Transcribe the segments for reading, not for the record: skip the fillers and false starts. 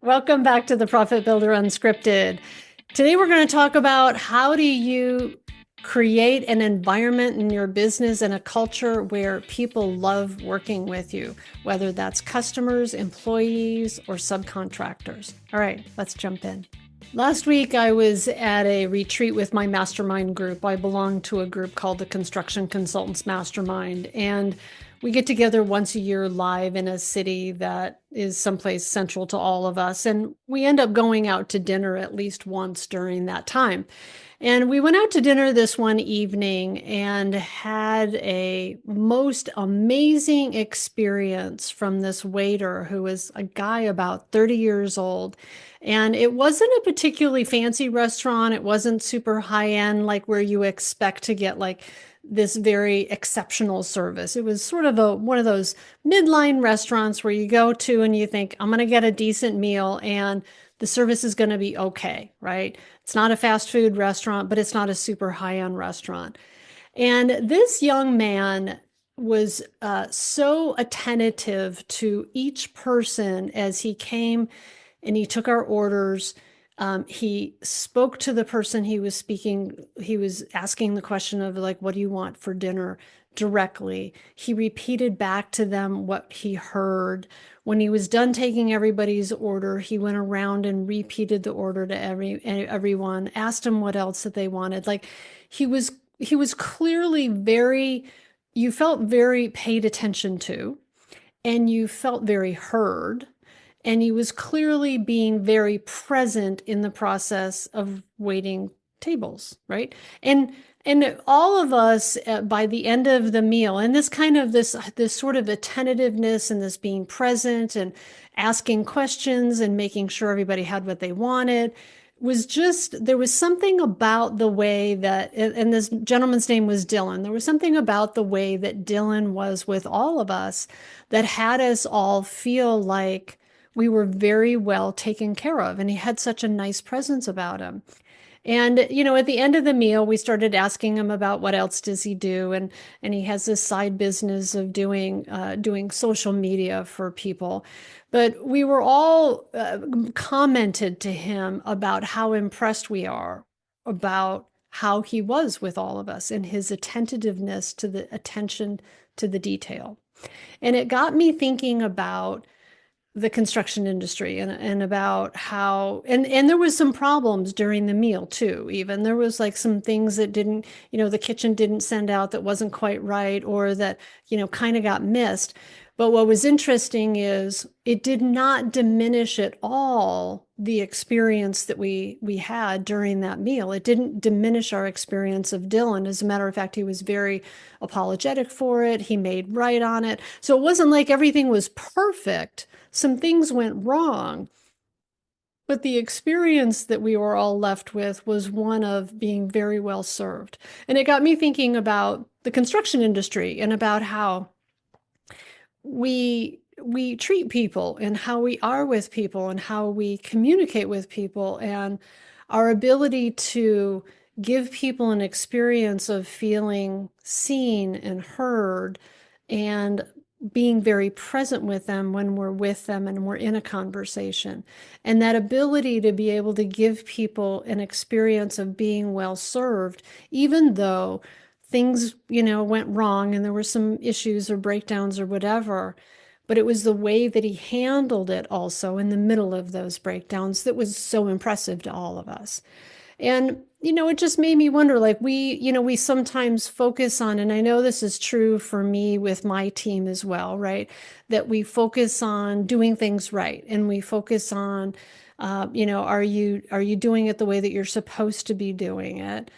Welcome back to the Profit Builder Unscripted. Today we're going to talk about how do you create an environment in your business and a culture where people love working with you, whether that's customers, employees, or subcontractors. All right, let's jump in. Last week, I was at a retreat with my mastermind group. I belong to a group called the Construction Consultants Mastermind, and we get together once a year live in a city that is someplace central to all of us. And we end up going out to dinner at least once during that time. And we went out to dinner this one evening and had a most amazing experience from this waiter who was a guy about 30 years old. And it wasn't a particularly fancy restaurant. It wasn't super high end, like where you expect to get like this very exceptional service. It was sort of one of those midline restaurants where you go to and you think, I'm going to get a decent meal and the service is going to be okay, right? It's not a fast food restaurant, but it's not a super high-end restaurant. And this young man was so attentive to each person as he came and he took our orders. He spoke to the person he was speaking. He was asking the question of like, what do you want for dinner directly? He repeated back to them what he heard. When he was done taking everybody's order, he went around and repeated the order to everyone, asked them what else that they wanted. Like he was clearly you felt very paid attention to, and you felt very heard. And he was clearly being very present in the process of waiting tables, right? And all of us by the end of the meal, and this kind of this sort of attentiveness and this being present and asking questions and making sure everybody had what they wanted was just, there was something about the way that, and this gentleman's name was Dylan. There was something about the way that Dylan was with all of us that had us all feel like we were very well taken care of. And he had such a nice presence about him. And, at the end of the meal, we started asking him about what else does he do. And he has this side business of doing social media for people. But we were all commented to him about how impressed we are about how he was with all of us and his attentiveness to the attention to the detail. And it got me thinking about the construction industry and about how and there was some problems during the meal too. Even there was like some things that didn't, the kitchen didn't send out that wasn't quite right, or that kind of got missed. But what was interesting is it did not diminish at all the experience that we had during that meal. It didn't diminish our experience of Dylan. As a matter of fact, he was very apologetic for it. He made right on it. So it wasn't like everything was perfect. Some things went wrong, but the experience that we were all left with was one of being very well served. And it got me thinking about the construction industry and about how we treat people and how we are with people and how we communicate with people, and our ability to give people an experience of feeling seen and heard and being very present with them when we're with them and we're in a conversation. And that ability to be able to give people an experience of being well served, even though things, went wrong and there were some issues or breakdowns or whatever. But it was the way that he handled it also in the middle of those breakdowns that was so impressive to all of us. And, it just made me wonder, like we sometimes focus on, and I know this is true for me with my team as well, right? That we focus on doing things right. And we focus on, are you doing it the way that you're supposed to be doing it?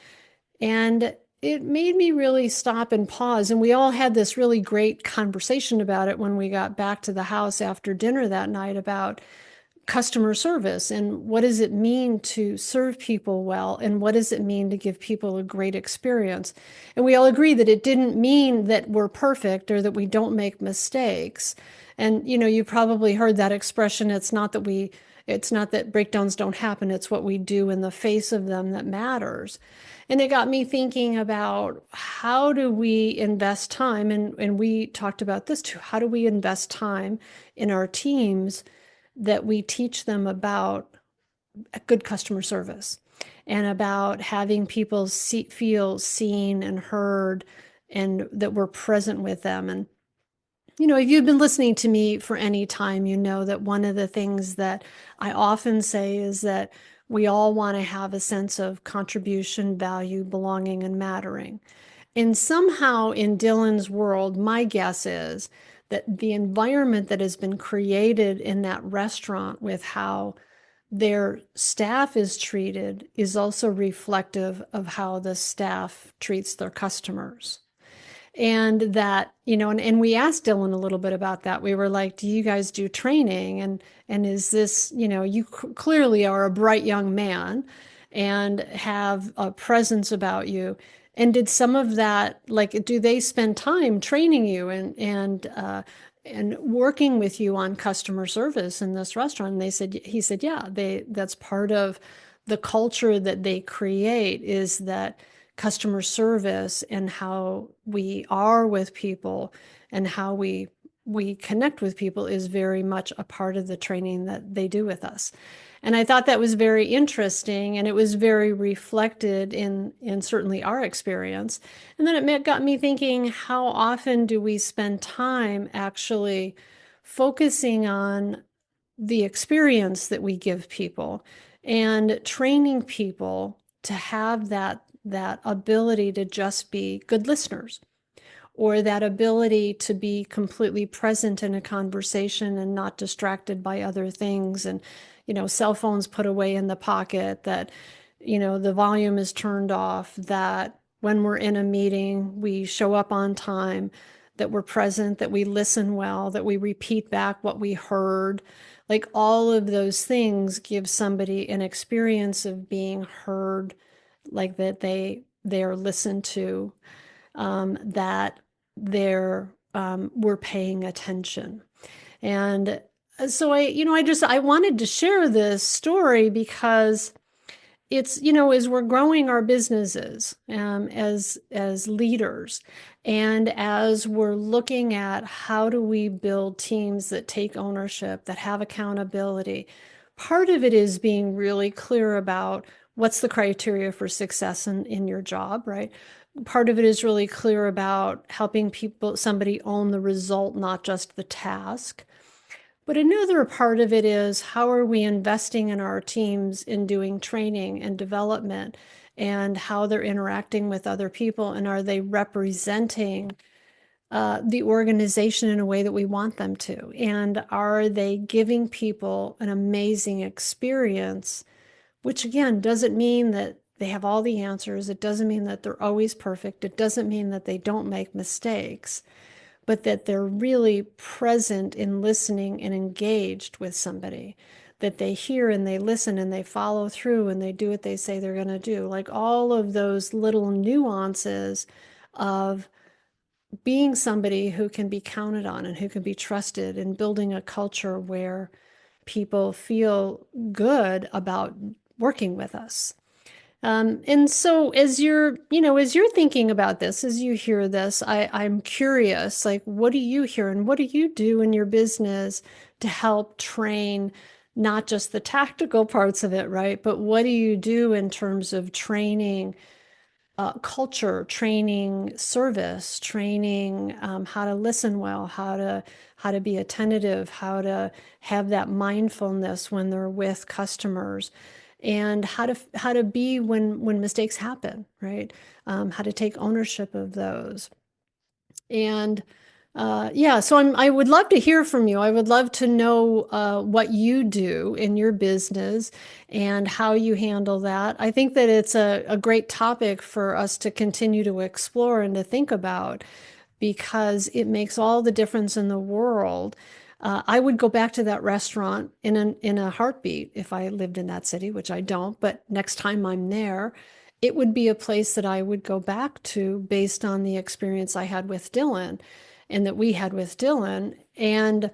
And it made me really stop and pause. And we all had this really great conversation about it when we got back to the house after dinner that night about customer service and what does it mean to serve people well and what does it mean to give people a great experience. And we all agree that it didn't mean that we're perfect or that we don't make mistakes. And you probably heard that expression, it's not that breakdowns don't happen, it's what we do in the face of them that matters. And it got me thinking about how do we invest time, and we talked about this too, how do we invest time in our teams that we teach them about good customer service and about having people feel seen and heard and that we're present with them. And if you've been listening to me for any time, you know that one of the things that I often say is that we all want to have a sense of contribution, value, belonging, and mattering. And somehow in Dylan's world, my guess is that the environment that has been created in that restaurant with how their staff is treated is also reflective of how the staff treats their customers. And that, and we asked Dylan a little bit about that. We were like, do you guys do training? And is this, you clearly are a bright young man and have a presence about you. And did some of that, like, do they spend time training you and working with you on customer service in this restaurant? And he said, yeah, that's part of the culture that they create, is that customer service and how we are with people and how we connect with people is very much a part of the training that they do with us. And I thought that was very interesting, and it was very reflected in certainly our experience. And then it got me thinking, how often do we spend time actually focusing on the experience that we give people and training people to have that ability to just be good listeners, or that ability to be completely present in a conversation and not distracted by other things, and cell phones put away in the pocket, that the volume is turned off, that when we're in a meeting we show up on time, that we're present, that we listen well, that we repeat back what we heard. Like, all of those things give somebody an experience of being heard, like that they are listened to, that we're paying attention. And so I wanted to share this story because it's, as we're growing our businesses, as leaders, and as we're looking at how do we build teams that take ownership, that have accountability, part of it is being really clear about what's the criteria for success in your job, right? Part of it is really clear about helping somebody own the result, not just the task. But another part of it is, how are we investing in our teams in doing training and development, and how they're interacting with other people, and are they representing the organization in a way that we want them to? And are they giving people an amazing experience, which again doesn't mean that they have all the answers. It doesn't mean that they're always perfect. It doesn't mean that they don't make mistakes, but that they're really present in listening and engaged with somebody, that they hear and they listen and they follow through and they do what they say they're going to do. Like, all of those little nuances of being somebody who can be counted on and who can be trusted, and building a culture where people feel good about working with us. And so as you're thinking about this, as you hear this, I'm curious, like, what do you hear and what do you do in your business to help train not just the tactical parts of it, right? But what do you do in terms of training culture, training service, training how to listen well, how to be attentive, how to have that mindfulness when they're with customers, and how to be when mistakes happen, right? How to take ownership of those. And yeah, so I would love to hear from you. I would love to know what you do in your business and how you handle that. I think that it's a great topic for us to continue to explore and to think about, because it makes all the difference in the world. I would go back to that restaurant in a heartbeat if I lived in that city, which I don't, but next time I'm there, it would be a place that I would go back to based on the experience I had with Dylan and that we had with Dylan. And,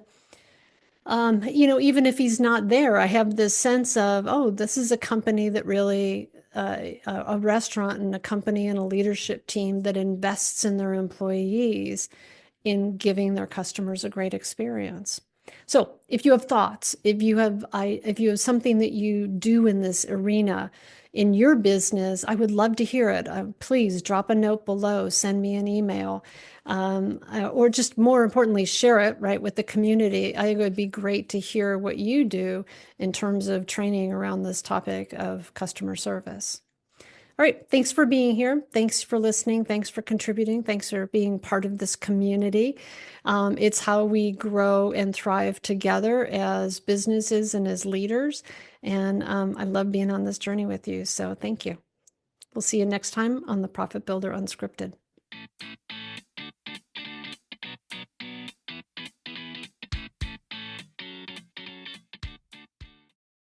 even if he's not there, I have this sense of, oh, this is a company that really, a restaurant and a company and a leadership team that invests in their employees in giving their customers a great experience. So if you have thoughts, if you have something that you do in this arena in your business, I would love to hear it. Please drop a note below, send me an email, or just more importantly, share it right with the community. I think it would be great to hear what you do in terms of training around this topic of customer service. All right. Thanks for being here. Thanks for listening. Thanks for contributing. Thanks for being part of this community. It's how we grow and thrive together as businesses and as leaders. And I love being on this journey with you. So thank you. We'll see you next time on the Profit Builder Unscripted.